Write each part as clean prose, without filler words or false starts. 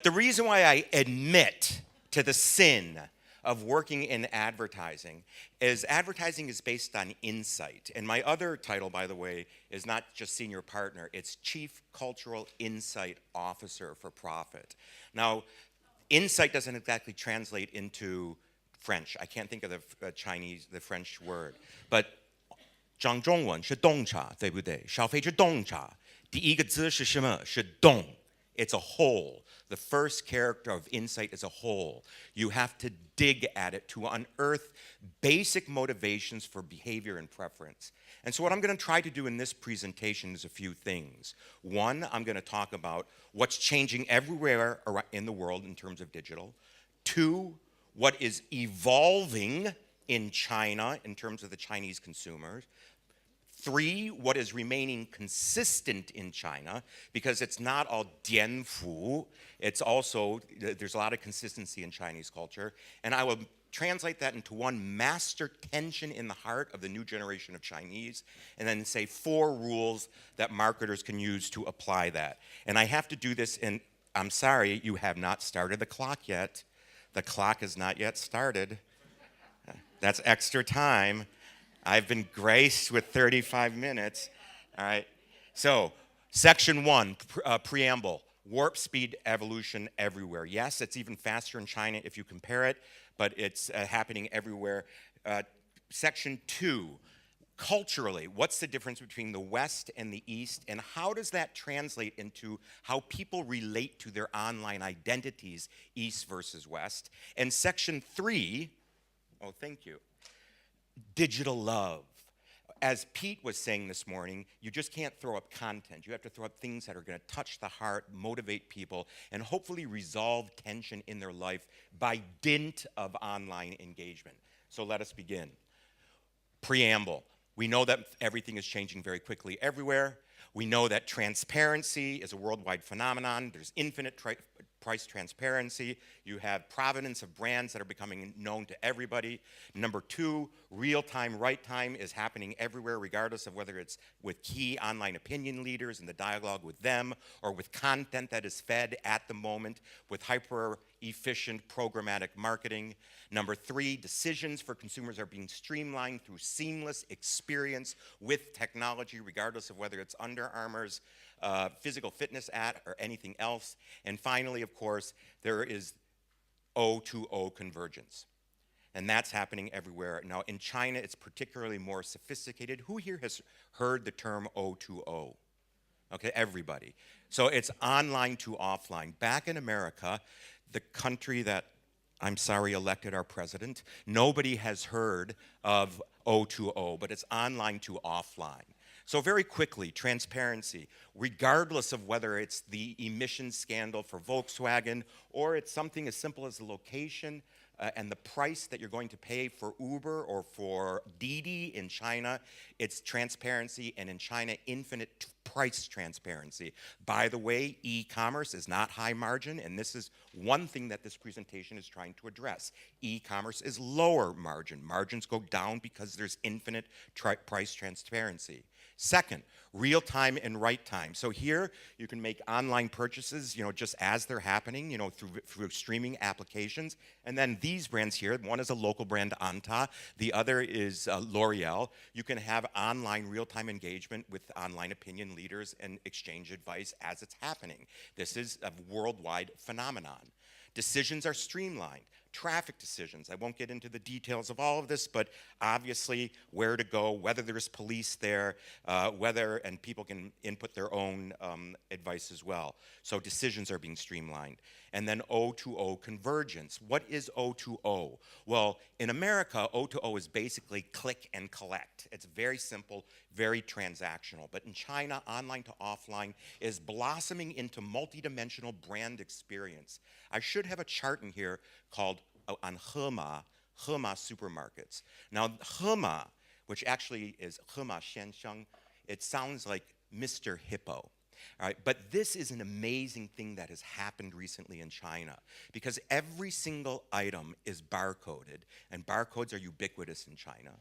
The reason why I admit to the sin of working in advertising is advertising is based on insight. And my other title, by the way, is not just senior partner, it's Chief Cultural Insight Officer for profit. Now, insight doesn't exactly translate into French. I can't think of the French word. But 讲中文是洞察，对不对？消费者洞察，第一个字是什么？是洞。It's a whole. The first character of insight is a whole. You have to dig at it to unearth basic motivations for behavior and preference. And so what I'm going to try to do in this presentation is a few things. One, I'm going to talk about what's changing everywhere in the world in terms of digital. Two, what is evolving in China in terms of the Chinese consumers. Three, what is remaining consistent in China, because it's not all dianfu, it's also, there's a lot of consistency in Chinese culture. And I will translate that into one master tension in the heart of the new generation of Chinese, and then say 4 rules that marketers can use to apply that. And I have to do this in, I'm sorry, you have not started the clock yet. The clock has not yet started. That's extra time. I've been graced with 35 minutes. All right. So, section 1, preamble. Warp speed evolution everywhere. Yes, it's even faster in China if you compare it, but it's happening everywhere. Section 2, culturally, what's the difference between the West and the East, and how does that translate into how people relate to their online identities, East versus West? And section 3, oh, thank you. Digital love. As Pete was saying this morning, you just can't throw up content. You have to throw up things that are going to touch the heart, motivate people, and hopefully resolve tension in their life by dint of online engagement. So let us begin. Preamble. We know that everything is changing very quickly everywhere. We know that transparency is a worldwide phenomenon. There's infinite price transparency. You have provenance of brands that are becoming known to everybody. Number 2, real-time, right-time is happening everywhere, regardless of whether it's with key online opinion leaders and the dialogue with them, or with content that is fed at the moment with hyper-efficient programmatic marketing. Number 3, decisions for consumers are being streamlined through seamless experience with technology, regardless of whether it's Under Armour's physical fitness ad or anything else. And finally, of course, there is O2O convergence. And that's happening everywhere. Now, in China, it's particularly more sophisticated. Who here has heard the term O2O? Okay, everybody. So it's online to offline. Back in America, the country that, I'm sorry, elected our president, nobody has heard of O2O, but it's online to offline. So very quickly, transparency, regardless of whether it's the emissions scandal for Volkswagen or it's something as simple as the location and the price that you're going to pay for Uber or for Didi in China, it's transparency, and in China, infinite price transparency. By the way, e-commerce is not high margin, and this is one thing that this presentation is trying to address. E-commerce is lower margin. Margins go down because there's infinite price transparency. Second, real time and right time. So here you can make online purchases, just as they're happening, through streaming applications. And then these brands here, one is a local brand, Anta, the other is L'Oreal. You can have online real-time engagement with online opinion leaders and exchange advice as it's happening. This is a worldwide phenomenon. Decisions are streamlined. Traffic decisions. I won't get into the details of all of this, but obviously where to go, whether there's police there, and people can input their own advice as well. So decisions are being streamlined. And then O2O convergence. What is O2O? Well, in America, O2O is basically click and collect. It's very simple, very transactional. But in China, online to offline is blossoming into multidimensional brand experience. I should have a chart in here called on Hema supermarkets. Now, Hema, which actually is Hema Xiansheng, it sounds like Mr. Hippo. All right, but this is an amazing thing that has happened recently in China because every single item is barcoded, and barcodes are ubiquitous in China.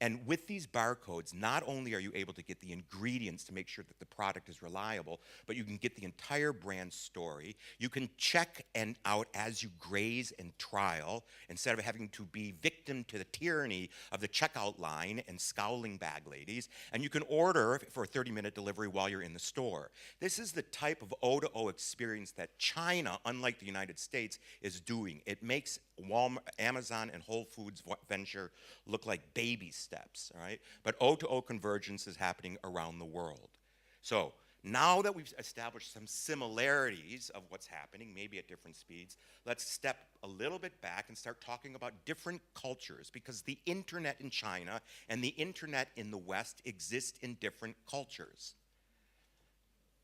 And with these barcodes, not only are you able to get the ingredients to make sure that the product is reliable, but you can get the entire brand story. You can check and out as you graze and trial instead of having to be victim to the tyranny of the checkout line and scowling bag ladies. And you can order for a 30-minute delivery while you're in the store. This is the type of O2O experience that China, unlike the United States, is doing. It makes Walmart, Amazon, and Whole Foods venture look like baby steps, all right? But O2O convergence is happening around the world. So now that we've established some similarities of what's happening, maybe at different speeds, let's step a little bit back and start talking about different cultures, because the internet in China and the internet in the West exist in different cultures.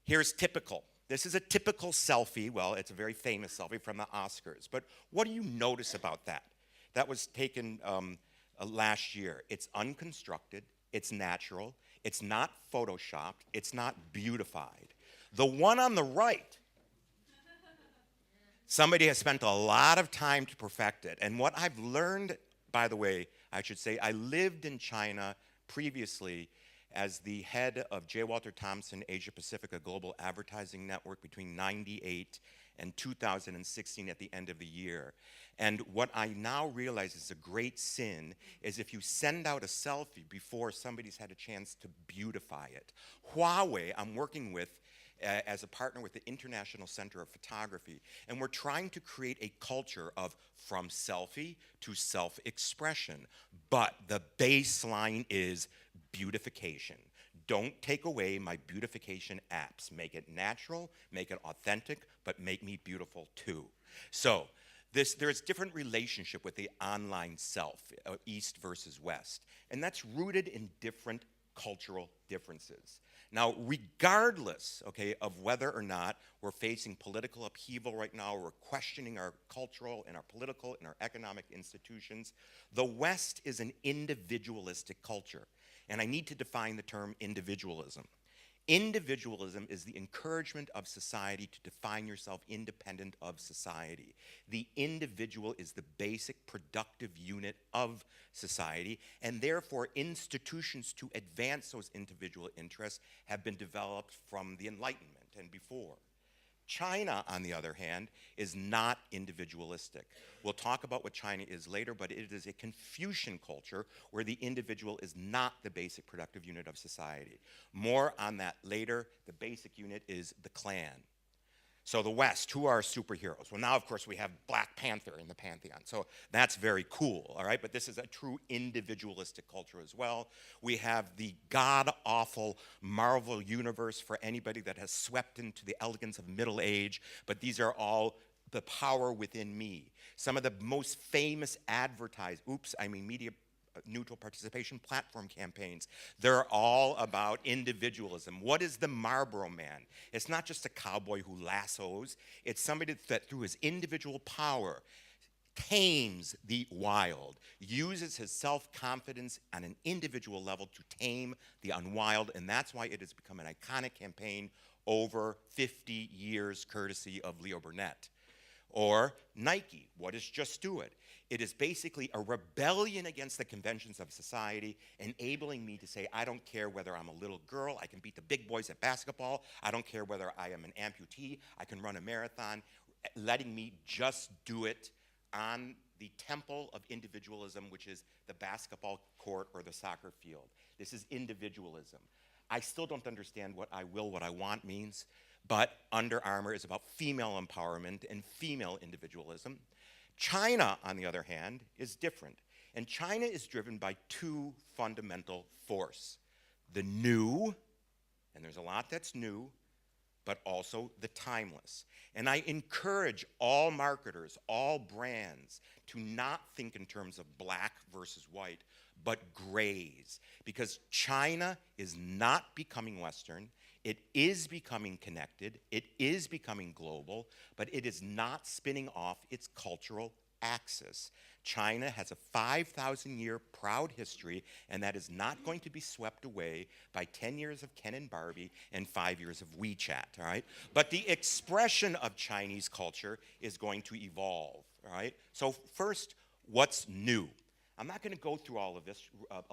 Here's typical. This is a typical selfie. Well, it's a very famous selfie from the Oscars. But what do you notice about that? That was taken last year. It's unconstructed. It's natural. It's not photoshopped. It's not beautified. The one on the right, somebody has spent a lot of time to perfect it. And what I've learned, by the way, I should say, I lived in China previously as the head of J. Walter Thompson Asia Pacific, a global advertising network between '98 and 2016 at the end of the year. And what I now realize is a great sin is if you send out a selfie before somebody's had a chance to beautify it. Huawei, I'm working with as a partner with the International Center of Photography, and we're trying to create a culture of from selfie to self-expression. But the baseline is beautification. Don't take away my beautification apps. Make it natural, make it authentic, but make me beautiful too. So there's different relationship with the online self, East versus West, and that's rooted in different cultural differences. Now, regardless, okay, of whether or not we're facing political upheaval right now, or we're questioning our cultural and our political and our economic institutions, the West is an individualistic culture. And I need to define the term individualism. Individualism is the encouragement of society to define yourself independent of society. The individual is the basic productive unit of society, and therefore institutions to advance those individual interests have been developed from the Enlightenment and before. China, on the other hand, is not individualistic. We'll talk about what China is later, but it is a Confucian culture where the individual is not the basic productive unit of society. More on that later. The basic unit is the clan. So the West, who are superheroes? Well, now, of course, we have Black Panther in the pantheon. So that's very cool, all right? But this is a true individualistic culture as well. We have the god-awful Marvel universe for anybody that has swept into the elegance of middle age. But these are all the power within me. Some of the most famous media neutral participation platform campaigns, they're all about individualism. What is the Marlboro Man? It's not just a cowboy who lassos. It's somebody that through his individual power tames the wild, uses his self-confidence on an individual level to tame the unwild, and that's why it has become an iconic campaign over 50 years courtesy of Leo Burnett. Or Nike, what is Just Do It? It is basically a rebellion against the conventions of society, enabling me to say, I don't care whether I'm a little girl, I can beat the big boys at basketball, I don't care whether I am an amputee, I can run a marathon, letting me just do it on the temple of individualism, which is the basketball court or the soccer field. This is individualism. I still don't understand what I will, what I want means, but Under Armour is about female empowerment and female individualism. China, on the other hand, is different. And China is driven by two fundamental forces. The new, and there's a lot that's new, but also the timeless. And I encourage all marketers, all brands, to not think in terms of black versus white, but grays. Because China is not becoming Western. It is becoming connected, it is becoming global, but it is not spinning off its cultural axis. China has a 5,000-year proud history, and that is not going to be swept away by 10 years of Ken and Barbie and 5 years of WeChat, all right? But the expression of Chinese culture is going to evolve, all right? So first, what's new? I'm not going to go through all of this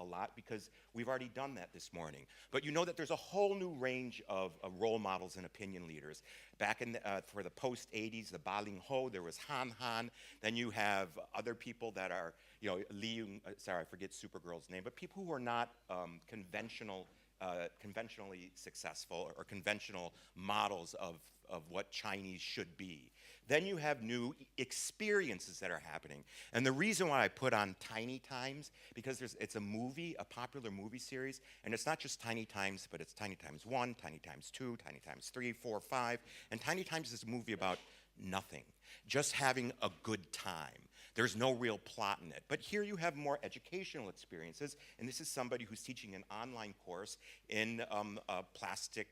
a lot because we've already done that this morning. But you know that there's a whole new range of role models and opinion leaders. Back in for the post-'80s, the Ba Ling Ho, there was Han Han. Then you have other people that are, you know, sorry, I forget Supergirl's name, but people who are not conventionally successful or conventional models of what Chinese should be. Then you have new experiences that are happening. And the reason why I put on Tiny Times, because it's a movie, a popular movie series, and it's not just Tiny Times, but it's Tiny Times 1, Tiny Times 2, Tiny Times 3, 4, 5. And Tiny Times is a movie about nothing, just having a good time. There's no real plot in it. But here you have more educational experiences, and this is somebody who's teaching an online course in plastic,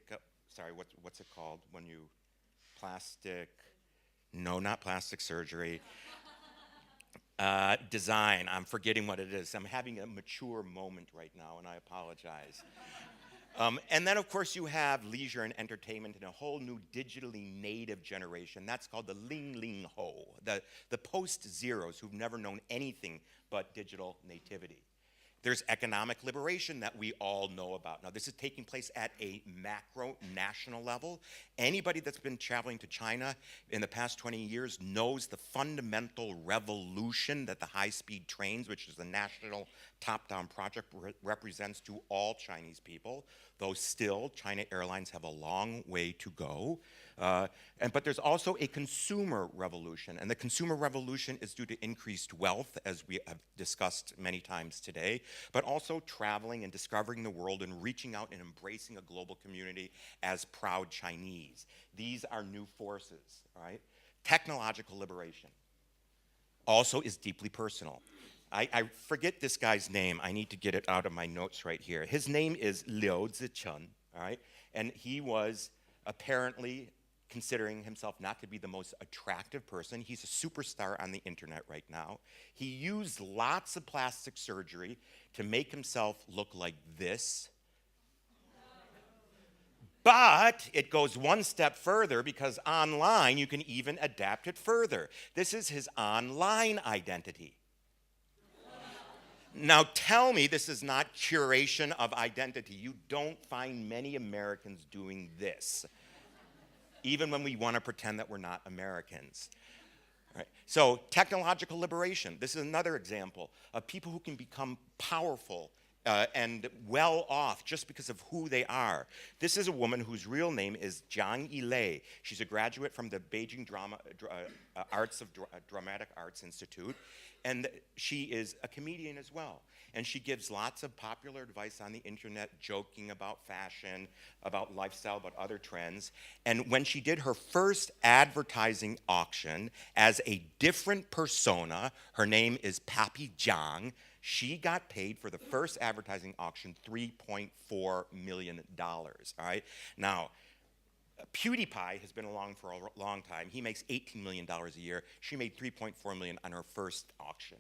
sorry, what's it called when you, plastic, no, not plastic surgery, design. I'm forgetting what it is. I'm having a mature moment right now, and I apologize. And then, of course, you have leisure and entertainment and a whole new digitally native generation. That's called the Ling Ling Ho, the post-zeros who've never known anything but digital nativity. There's economic liberation that we all know about. Now, this is taking place at a macro national level. Anybody that's been traveling to China in the past 20 years knows the fundamental revolution that the high-speed trains, which is the national top-down project, represents to all Chinese people, though still China Airlines have a long way to go. But there's also a consumer revolution, and the consumer revolution is due to increased wealth, as we have discussed many times today, but also traveling and discovering the world and reaching out and embracing a global community as proud Chinese. These are new forces, right? Technological liberation also is deeply personal. I forget this guy's name. I need to get it out of my notes right here. His name is Liu Zicheng, all right? And he was apparently considering himself not to be the most attractive person. He's a superstar on the internet right now. He used lots of plastic surgery to make himself look like this. But it goes one step further because online you can even adapt it further. This is his online identity. Now tell me this is not curation of identity. You don't find many Americans doing this, even when we want to pretend that we're not Americans. Right. So technological liberation, this is another example of people who can become powerful and well off just because of who they are. This is a woman whose real name is Zhang Yilei. She's a graduate from the Beijing Dramatic Arts Institute, and she is a comedian as well. And she gives lots of popular advice on the internet, joking about fashion, about lifestyle, about other trends. And when she did her first advertising auction as a different persona, her name is Papi Jiang, she got paid for the first advertising auction $3.4 million, all right? Now, PewDiePie has been along for a long time. He makes $18 million a year. She made $3.4 million on her first auction,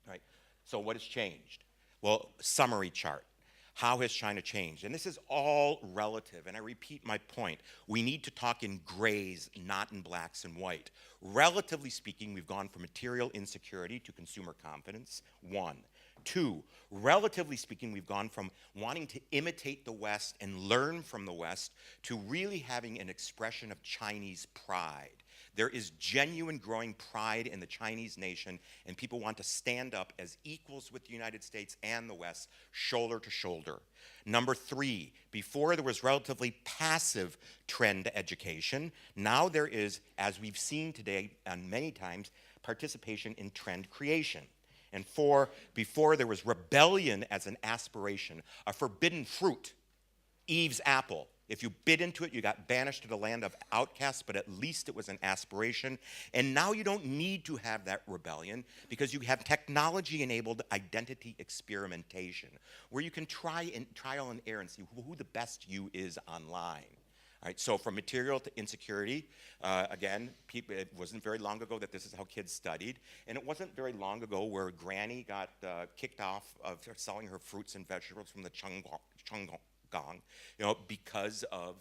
right? So what has changed? Well, summary chart. How has China changed? And this is all relative, and I repeat my point. We need to talk in grays, not in blacks and white. Relatively speaking, we've gone from material insecurity to consumer confidence, 1. 2, relatively speaking, we've gone from wanting to imitate the West and learn from the West to really having an expression of Chinese pride. There is genuine growing pride in the Chinese nation, and people want to stand up as equals with the United States and the West, shoulder to shoulder. Number 3, before there was relatively passive trend education, now there is, as we've seen today and many times, participation in trend creation. And 4, before there was rebellion as an aspiration, a forbidden fruit, Eve's apple. If you bit into it, you got banished to the land of outcasts, but at least it was an aspiration. And now you don't need to have that rebellion because you have technology-enabled identity experimentation, where you can trial and error and see who the best you is online. All right, so from material to insecurity, again, it wasn't very long ago that this is how kids studied, and it wasn't very long ago where Granny got kicked off of selling her fruits and vegetables from the Chunggong, because of,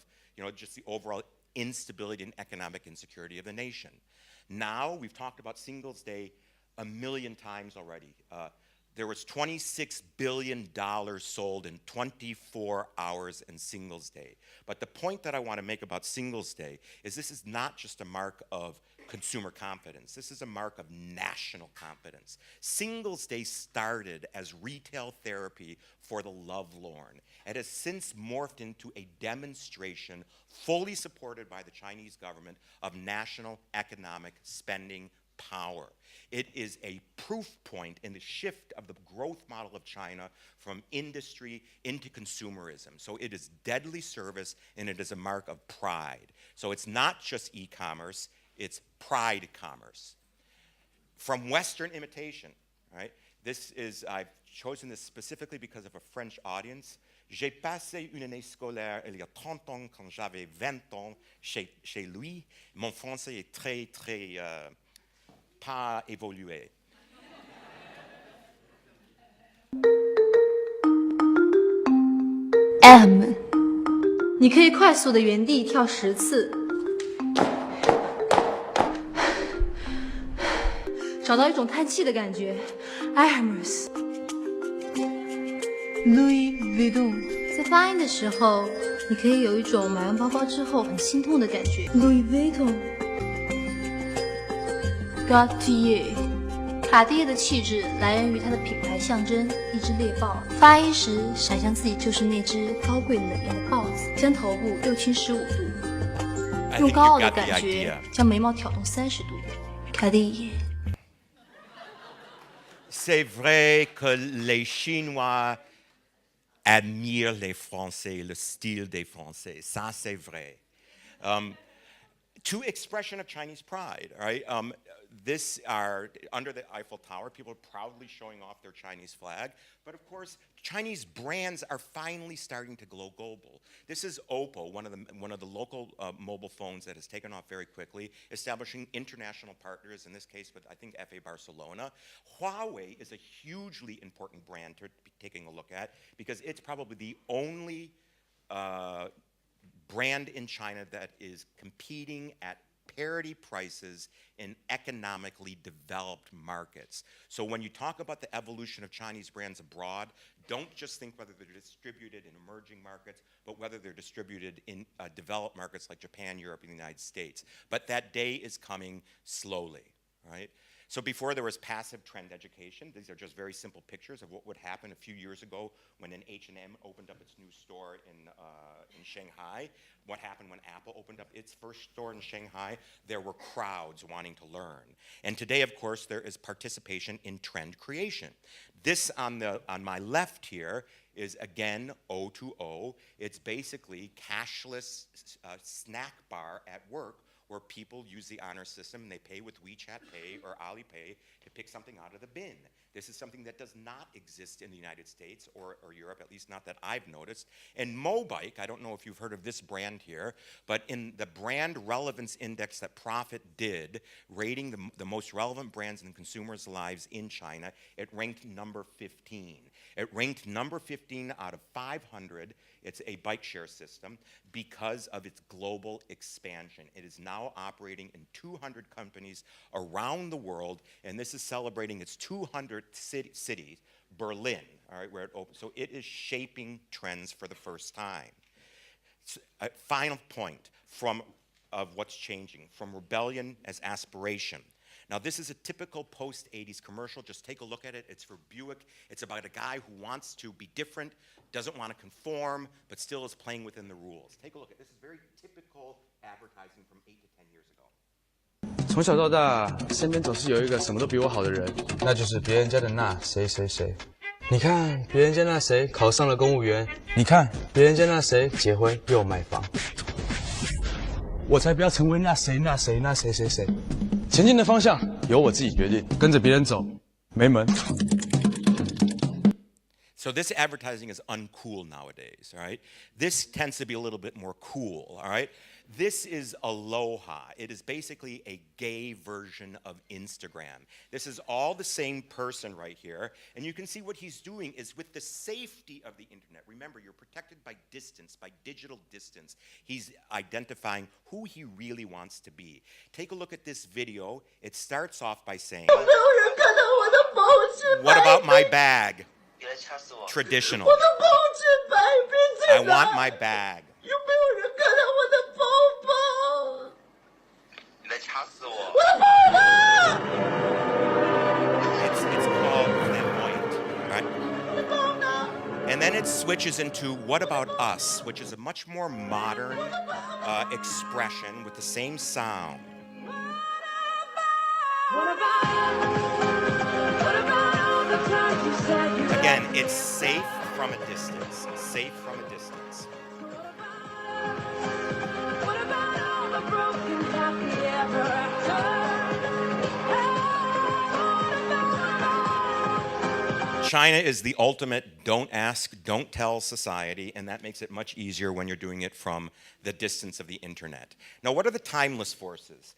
just the overall instability and economic insecurity of the nation. Now, we've talked about Singles Day a million times already. There was $26 billion sold in 24 hours in Singles Day. But the point that I want to make about Singles Day is this is not just a mark of consumer confidence. This is a mark of national confidence. Singles Day started as retail therapy for the lovelorn. It has since morphed into a demonstration fully supported by the Chinese government of national economic spending power. It is a proof point in the shift of the growth model of China from industry into consumerism. So it is deadly service, and it is a mark of pride. So it's not just e-commerce, it's pride commerce. From Western imitation, right? This is, I've chosen this specifically because of a French audience. J'ai passé une année scolaire il y a 30 ans quand j'avais 20 ans chez lui. Mon français est très pas évolué. M， 你可以快速的原地跳10次，找到一种叹气的感觉。Hermes Louis Vuitton， 在发音的时候，你可以有一种买完包包之后很心痛的感觉。Louis Vuitton。Cartier， 卡地亚的气质来源于它的品牌象征一只猎豹，发音时想象自己就是那只高贵冷艳的豹子，将头部右倾15度，用高傲的感觉将眉毛挑动30度。Cartier。C'est vrai que les Chinois admirent les Français, le style des Français. Ça, c'est vrai. To expression of Chinese pride, right? This are under the Eiffel Tower, people are proudly showing off their Chinese flag. But of course, Chinese brands are finally starting to go global. This is Oppo, one of the local mobile phones that has taken off very quickly, establishing international partners, in this case with, I think, FA Barcelona. Huawei is a hugely important brand to be taking a look at because it's probably the only brand in China that is competing at parity prices in economically developed markets. So when you talk about the evolution of Chinese brands abroad, don't just think whether they're distributed in emerging markets, but whether they're distributed in developed markets like Japan, Europe, and the United States. But that day is coming slowly, right? So before there was passive trend education, these are just very simple pictures of what would happen a few years ago when an H&M opened up its new store in Shanghai. What happened when Apple opened up its first store in Shanghai? There were crowds wanting to learn. And today, of course, there is participation in trend creation. This on my left here is, again, O2O. It's basically cashless snack bar at work where people use the honor system and they pay with WeChat Pay or Alipay to pick something out of the bin. This is something that does not exist in the United States or Europe, at least not that I've noticed. And Mobike, I don't know if you've heard of this brand here, but in the brand relevance index that Profit did, rating the most relevant brands in consumers' lives in China, it ranked number 15. It ranked number 15 out of 500. It's a bike share system because of its global expansion. It is now operating in 200 companies around the world, and this is celebrating its 200th city, Berlin, all right, where it opened. So it is shaping trends for the first time. Final point of what's changing, from rebellion as aspiration. Now, this is a typical post-'80s commercial. Just take a look at it. It's for Buick. It's about a guy who wants to be different, doesn't want to conform, but still is playing within the rules. Take a look at this. This is very typical advertising from 8 to 10 years ago. 从小到大，身边总是有一个什么都比我好的人，那就是别人家的那谁谁谁。你看，别人家那谁考上了公务员，你看，别人家那谁结婚又买房。我才不要成为那谁那谁那谁谁谁。前进的方向由我自己决定，跟着别人走没门。So this advertising is uncool nowadays, all right? This tends to be a little bit more cool, all right? This is Aloha. It is basically a gay version of Instagram. This is all the same person right here, and you can see what he's doing is with the safety of the internet. Remember, you're protected by distance, by digital distance. He's identifying who he really wants to be. Take a look at this video. It starts off by saying, "What about my bag?" Traditional. I want my bag. It's called flamboyant, right? And then it switches into "What about us?" which is a much more modern expression with the same sound. Again, it's safe from a distance. Safe from a distance. China is the ultimate don't ask, don't tell society, and that makes it much easier when you're doing it from the distance of the internet. Now, what are the timeless forces?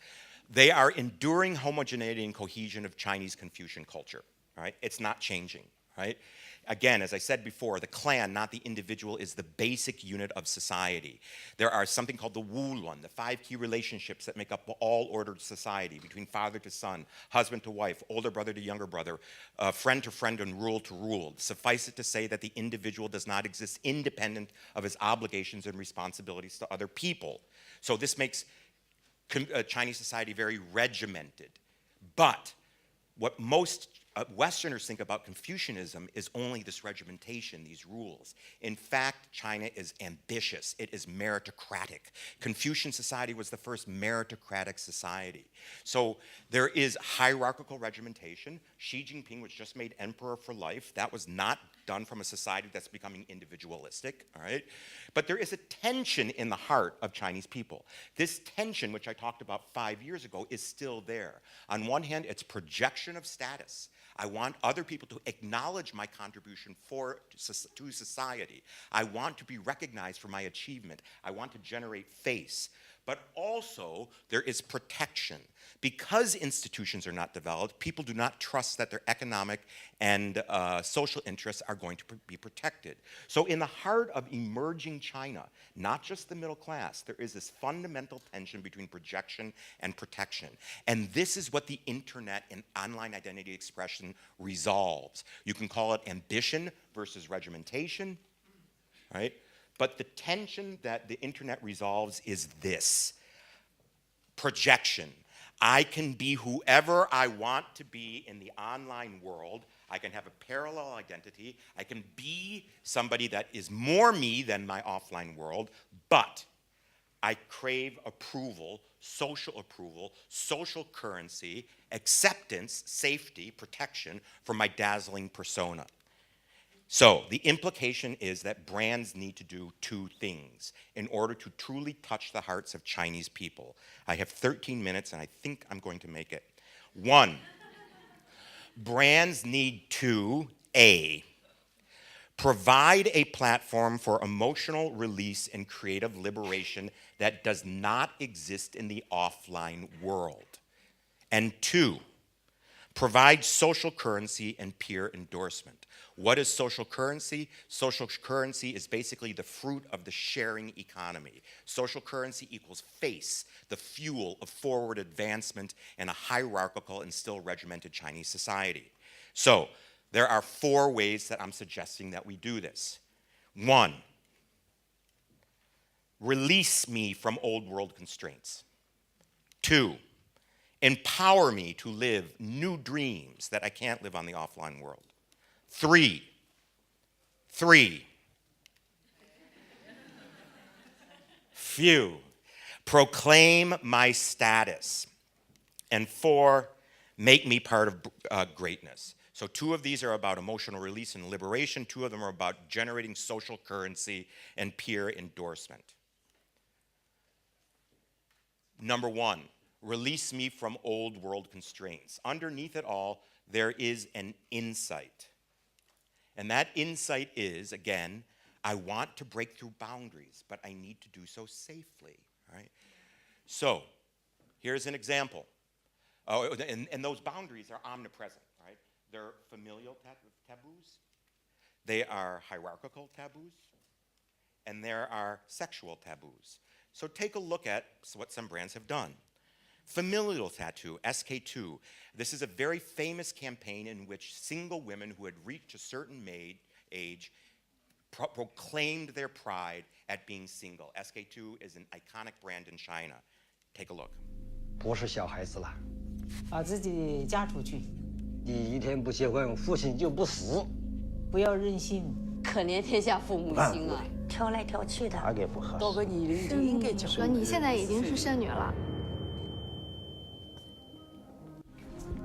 They are enduring homogeneity and cohesion of Chinese Confucian culture, right? It's not changing, right? Again, as I said before, the clan, not the individual, is the basic unit of society. There are something called the Wulun, the 5 key relationships that make up all ordered society between father to son, husband to wife, older brother to younger brother, friend to friend, and rule to rule. Suffice it to say that the individual does not exist independent of his obligations and responsibilities to other people. So this makes Chinese society very regimented. But what most Westerners think about Confucianism is only this regimentation, these rules. In fact, China is ambitious. It is meritocratic. Confucian society was the first meritocratic society. So there is hierarchical regimentation. Xi Jinping was just made emperor for life. That was not done from a society that's becoming individualistic, all right? But there is a tension in the heart of Chinese people. This tension, which I talked about 5 years ago, is still there. On one hand, it's projection of status. I want other people to acknowledge my contribution to society. I want to be recognized for my achievement. I want to generate face. But also, there is protection. Because institutions are not developed, people do not trust that their economic and social interests are going to be protected. So in the heart of emerging China, not just the middle class, there is this fundamental tension between projection and protection. And this is what the internet and online identity expression resolves. You can call it ambition versus regimentation, right? But the tension that the internet resolves is this: projection. I can be whoever I want to be in the online world. I can have a parallel identity. I can be somebody that is more me than my offline world, but I crave approval, social currency, acceptance, safety, protection from my dazzling persona. So the implication is that brands need to do 2 things in order to truly touch the hearts of Chinese people. I have 13 minutes, and I think I'm going to make it. 1, brands need to, A, provide a platform for emotional release and creative liberation that does not exist in the offline world. And 2, provide social currency and peer endorsement. What is social currency? Social currency is basically the fruit of the sharing economy. Social currency equals face, the fuel of forward advancement in a hierarchical and still regimented Chinese society. So there are 4 ways that I'm suggesting that we do this. 1, release me from old world constraints. 2, empower me to live new dreams that I can't live on the offline world. 3, proclaim my status. And 4, make me part of greatness. So 2 of these are about emotional release and liberation. 2 of them are about generating social currency and peer endorsement. Number 1, release me from old world constraints. Underneath it all, there is an insight. And that insight is, again, I want to break through boundaries, but I need to do so safely, right? So, here's an example. Oh, and those boundaries are omnipresent, right? They're familial taboos, they are hierarchical taboos, and there are sexual taboos. So take a look at what some brands have done. Familial tattoo, SK2. This is a very famous campaign in which single women who had reached a certain age proclaimed their pride at being single. SK2 is an iconic brand in China. Take a look. 不是小孩子了，把自己嫁出去，你一天不结婚，父亲就不死。不要任性。可怜天下父母心啊！挑来挑去的，哪给不合适？到个年龄就应该结婚。你现在已经是剩女了，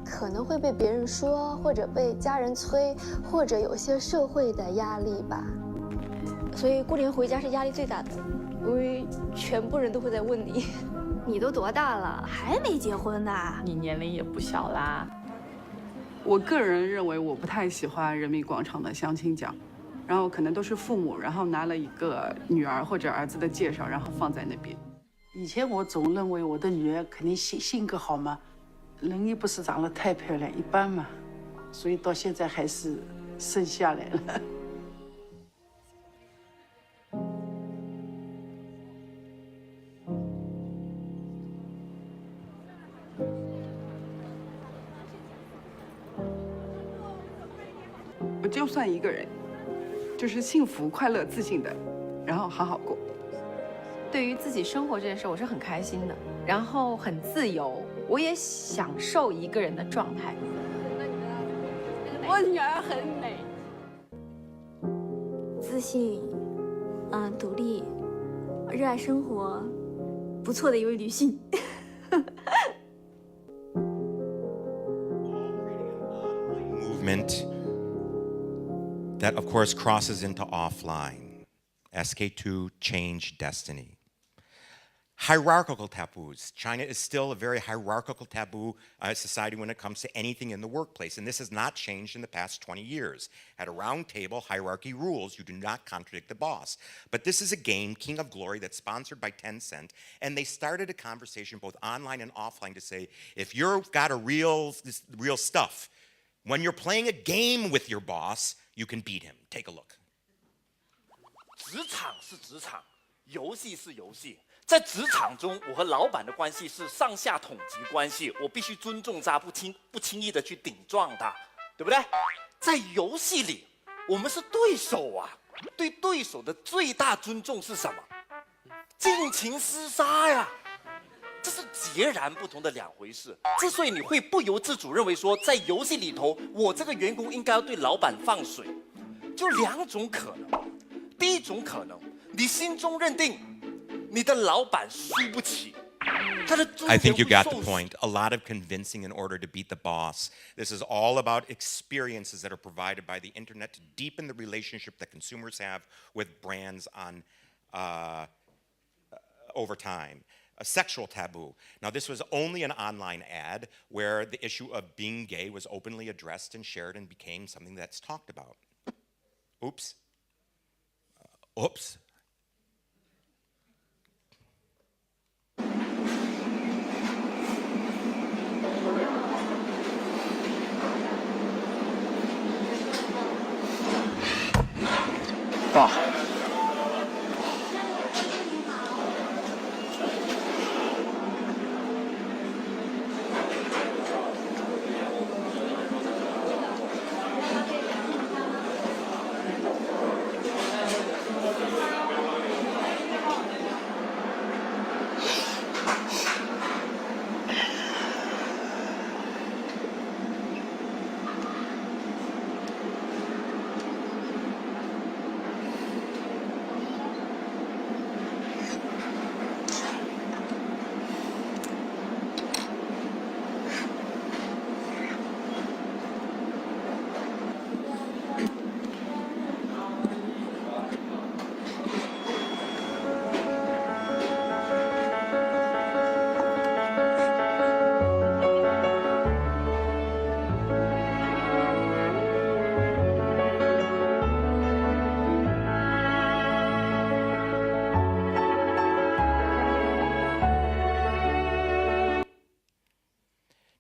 可能会被别人说，或者被家人催，或者有些社会的压力吧。所以过年回家是压力最大的，因为全部人都会在问你，你都多大了，还没结婚呢？你年龄也不小啦。我个人认为，我不太喜欢人民广场的相亲角。 然后可能都是父母，然后拿了一个女儿或者儿子的介绍，然后放在那边。以前我总认为我的女儿肯定性格好嘛，人也不是长得太漂亮，一般嘛，所以到现在还是生下来了。我就算一个人。 就是幸福、快乐、自信的，然后好好过。对于自己生活这件事，我是很开心的，然后很自由，我也享受一个人的状态。我女儿很美，自信，独立，热爱生活，不错的一位女性。Movement. That, of course, crosses into offline. SK2, change destiny. Hierarchical taboos. China is still a very hierarchical taboo society when it comes to anything in the workplace, and this has not changed in the past 20 years. At a round table, hierarchy rules. You do not contradict the boss. But this is a game, King of Glory, that's sponsored by Tencent, and they started a conversation both online and offline to say, if you've got a real stuff, when you're playing a game with your boss, you can beat him. Take a look. 职场是职场，游戏是游戏。在职场中，我和老板的关系是上下等级关系，我必须尊重他，不轻易的去顶撞他，对不对？在游戏里，我们是对手啊，对对手的最大尊重是什么？尽情厮杀呀！这是截然不同的两回事。之所以你会不由自主认为说，在游戏里头，我这个员工应该要对老板放水，就两种可能。第一种可能，你心中认定你的老板输不起。I think you got the point. A lot of convincing in order to beat the boss. This is all about experiences that are provided by the internet to deepen the relationship that consumers have with brands on over time. A sexual taboo. Now, this was only an online ad where the issue of being gay was openly addressed and shared and became something that's talked about. Oops. Oops. Bah.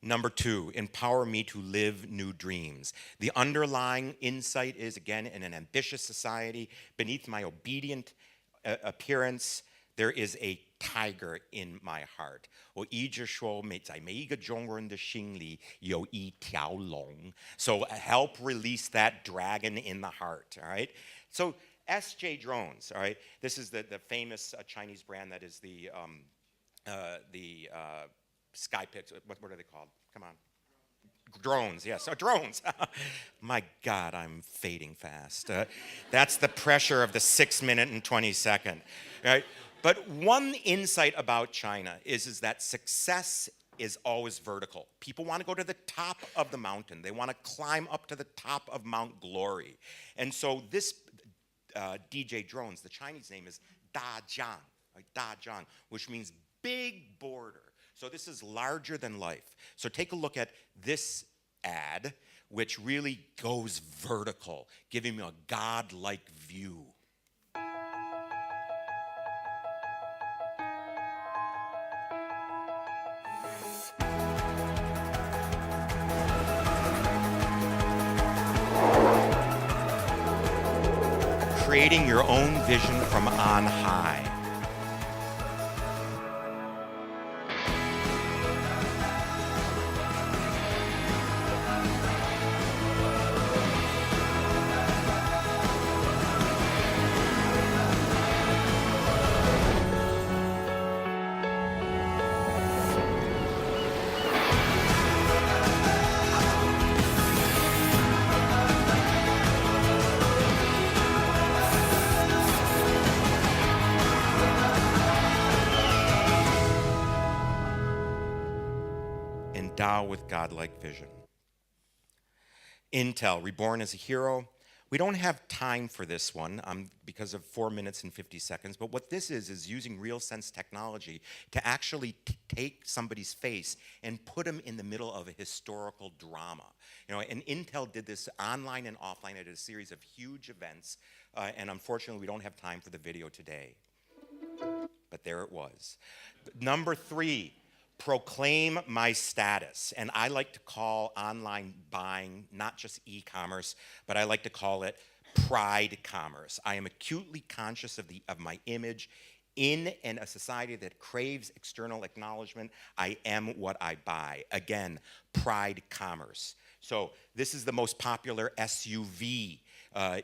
Number 2, empower me to live new dreams. The underlying insight is, again, in an ambitious society, beneath my obedient appearance, there is a tiger in my heart. 我一直说，在每一个中国人的心里有一条龙. So help release that dragon in the heart, all right? So SJ Drones, all right? This is the famous Chinese brand that is the sky picks. What are they called? Come on. Drones, yes. Drones. My God, I'm fading fast. That's the pressure of the 6 minute and 20 second, right? But one insight about China is that success is always vertical. People want to go to the top of the mountain. They want to climb up to the top of Mount Glory. And so this DJ Drones, the Chinese name is Dajiang, right? Dajiang, which means big border. So this is larger than life. So take a look at this ad, which really goes vertical, giving you a godlike view. Creating your own vision from on high. Endow with godlike vision. Intel, reborn as a hero. We don't have time for this one because of 4 minutes and 50 seconds, but what this is using real sense technology to actually take somebody's face and put them in the middle of a historical drama. You know, and Intel did this online and offline at a series of huge events, and unfortunately we don't have time for the video today. But there it was. Number 3, proclaim my status. And I like to call online buying not just e-commerce, but I like to call it pride commerce. I am acutely conscious of my image in a society that craves external acknowledgement. I am what I buy. Again, pride commerce. So this is the most popular SUV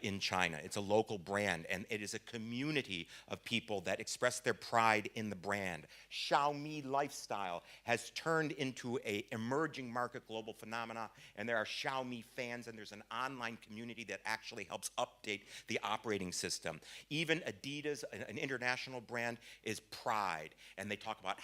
in China. It's a local brand, and it is a community of people that express their pride in the brand. Xiaomi lifestyle has turned into an emerging market global phenomena, and there are Xiaomi fans, and there's an online community that actually helps update the operating system. Even Adidas, an international brand, is pride, and they talk about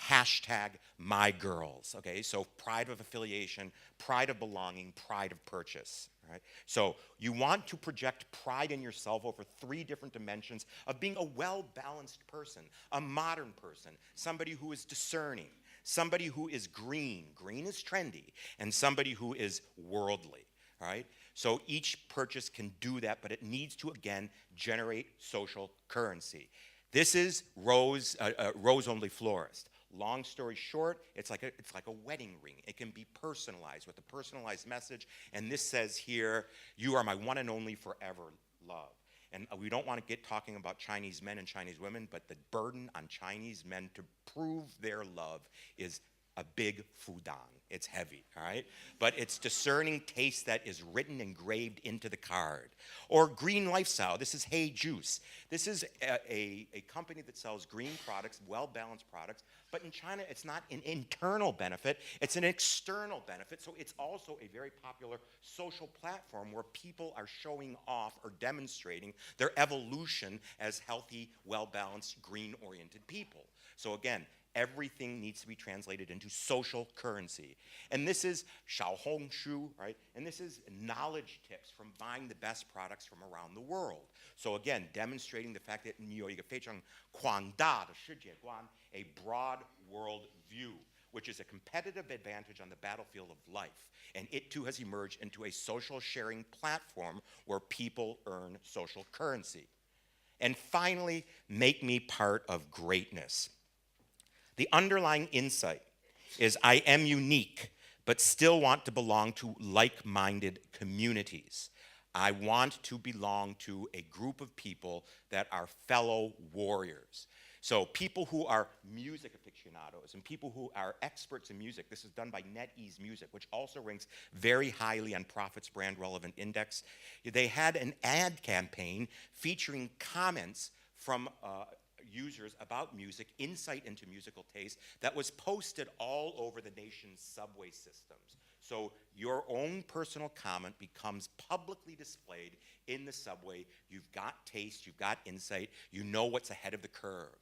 #MyGirls, okay? So pride of affiliation, pride of belonging, pride of purchase. Right? So you want to project pride in yourself over 3 different dimensions of being a well-balanced person, a modern person, somebody who is discerning, somebody who is green, green is trendy, and somebody who is worldly. All right? So each purchase can do that, but it needs to, again, generate social currency. This is Rose Only Florist. Long story short, it's like a wedding ring. It can be personalized with a personalized message. And this says here, you are my one and only forever love. And we don't want to get talking about Chinese men and Chinese women, but the burden on Chinese men to prove their love is a big fudang. It's heavy, all right? But it's discerning taste that is written, engraved into the card. Or green lifestyle. This is Hey Juice. This is a company that sells green products, well-balanced products, but in China, it's not an internal benefit, it's an external benefit. So it's also a very popular social platform where people are showing off or demonstrating their evolution as healthy, well-balanced, green-oriented people. So again, everything needs to be translated into social currency. And this is Xiaohongshu, right? And this is knowledge tips from buying the best products from around the world. So again, demonstrating the fact that 你有一个非常广大的世界观, a broad world view, which is a competitive advantage on the battlefield of life. And it too has emerged into a social sharing platform where people earn social currency. And finally, make me part of greatness. The underlying insight is I am unique, but still want to belong to like-minded communities. I want to belong to a group of people that are fellow warriors. So people who are music aficionados and people who are experts in music, this is done by NetEase Music, which also ranks very highly on Profit's Brand Relevant Index. They had an ad campaign featuring comments from users about music, insight into musical taste, that was posted all over the nation's subway systems. So your own personal comment becomes publicly displayed in the subway. You've got taste, you've got insight, you know what's ahead of the curve.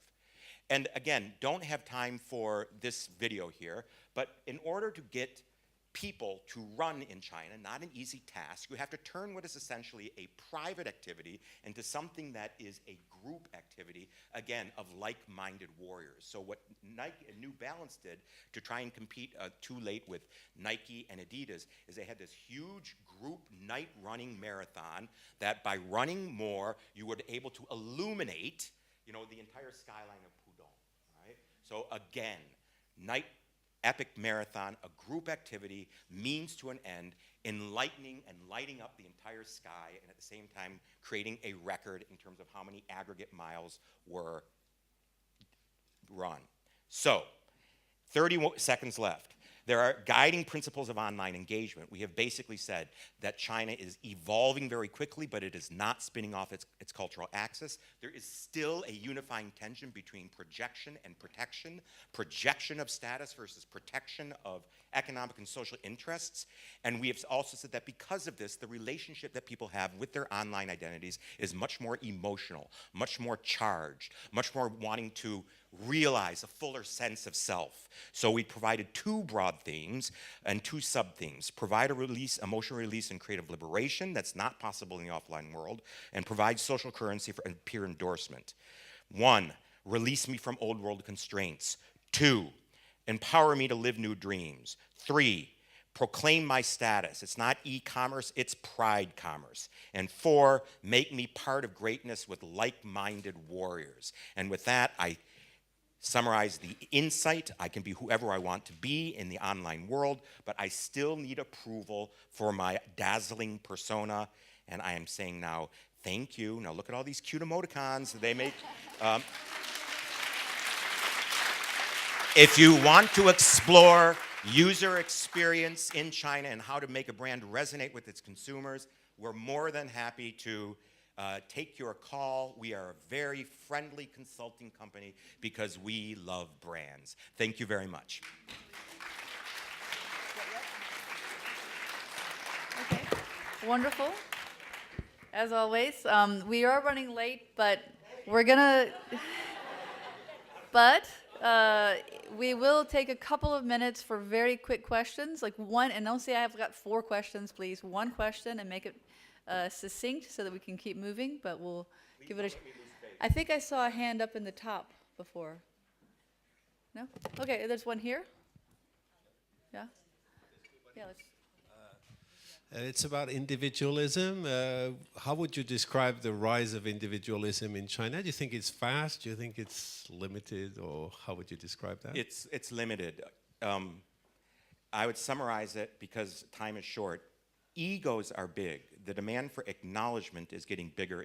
And again, don't have time for this video here, but in order to get people to run in China, not an easy task, you have to turn what is essentially a private activity into something that is a group activity, again, of like-minded warriors. So what Nike and New Balance did to try and compete too late with Nike and Adidas is they had this huge group night running marathon that by running more, you were able to illuminate, you know, the entire skyline of Pudong, right? So again, night epic marathon, a group activity, means to an end, enlightening and lighting up the entire sky, and at the same time creating a record in terms of how many aggregate miles were run. So, 30 seconds left. There are guiding principles of online engagement. We have basically said that China is evolving very quickly, but it is not spinning off its cultural axis. There is still a unifying tension between projection and protection, projection of status versus protection of economic and social interests. And we have also said that because of this, the relationship that people have with their online identities is much more emotional, much more charged, much more wanting to realize a fuller sense of self. So we provided two broad themes and two sub-themes. Provide a release, emotional release and creative liberation that's not possible in the offline world, and provide social currency for peer endorsement. 1, release me from old world constraints. 2, empower me to live new dreams. 3, proclaim my status. It's not e-commerce, it's pride commerce. And 4, make me part of greatness with like-minded warriors. And with that, I summarize the insight. I can be whoever I want to be in the online world, but I still need approval for my dazzling persona. And I am saying now, thank you. Now look at all these cute emoticons that they make. If you want to explore user experience in China and how to make a brand resonate with its consumers, we're more than happy to take your call. We are a very friendly consulting company because we love brands. Thank you very much. Okay, wonderful. As always, we are running late, but we're gonna, we will take a couple of minutes for very quick questions, like one, and don't say I've got 4 questions, please. 1 question and make it succinct so that we can keep moving, but we'll give it a... I think I saw a hand up in the top before. No? Okay, there's one here. Yeah? Yeah, let's... It's about individualism. How would you describe the rise of individualism in China? Do you think it's fast? Do you think it's limited? Or how would you describe that? It's limited. I would summarize it because time is short. Egos are big. The demand for acknowledgement is getting bigger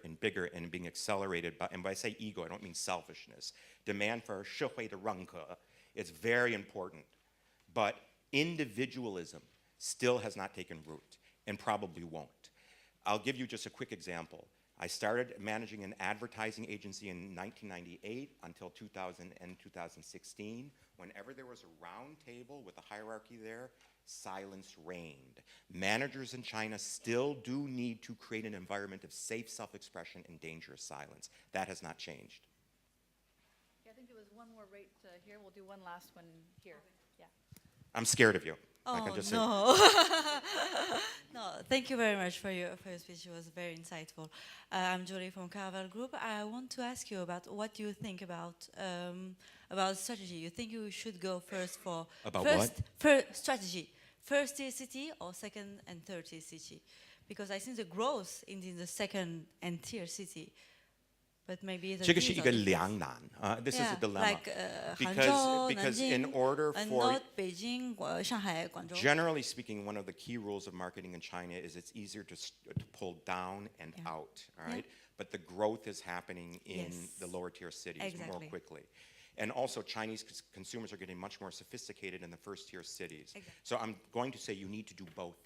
and being accelerated by, and when I say ego, I don't mean selfishness. Demand for 社会的认可 is very important. But individualism still has not taken root and probably won't. I'll give you just a quick example. I started managing an advertising agency in 1998 until 2000 and 2016. Whenever there was a round table with a hierarchy there, silence reigned. Managers in China still do need to create an environment of safe self-expression and dangerous silence. That has not changed. Yeah, I think there was one more right here. We'll do one last one here. Yeah. I'm scared of you. Oh, just no. No, thank you very much for your speech. It was very insightful. I'm Julie from Carvel Group. I want to ask you about what you think about strategy. You think you should go first for... About first strategy. First tier city or second and third tier city? Because I think the growth in the second and tier city, but maybe the 这个是 needs 一 are 个 different. 两难 This is a Yeah, dilemma. like Hangzhou, because in Nanjing, order and for not Beijing, Shanghai, Guangzhou. generally speaking, one of the key rules of marketing in China is it's easier to pull down and out, all right? But the growth is happening in the lower tier cities more quickly. And also Chinese consumers are getting much more sophisticated in the first tier cities. So I'm going to say you need to do both.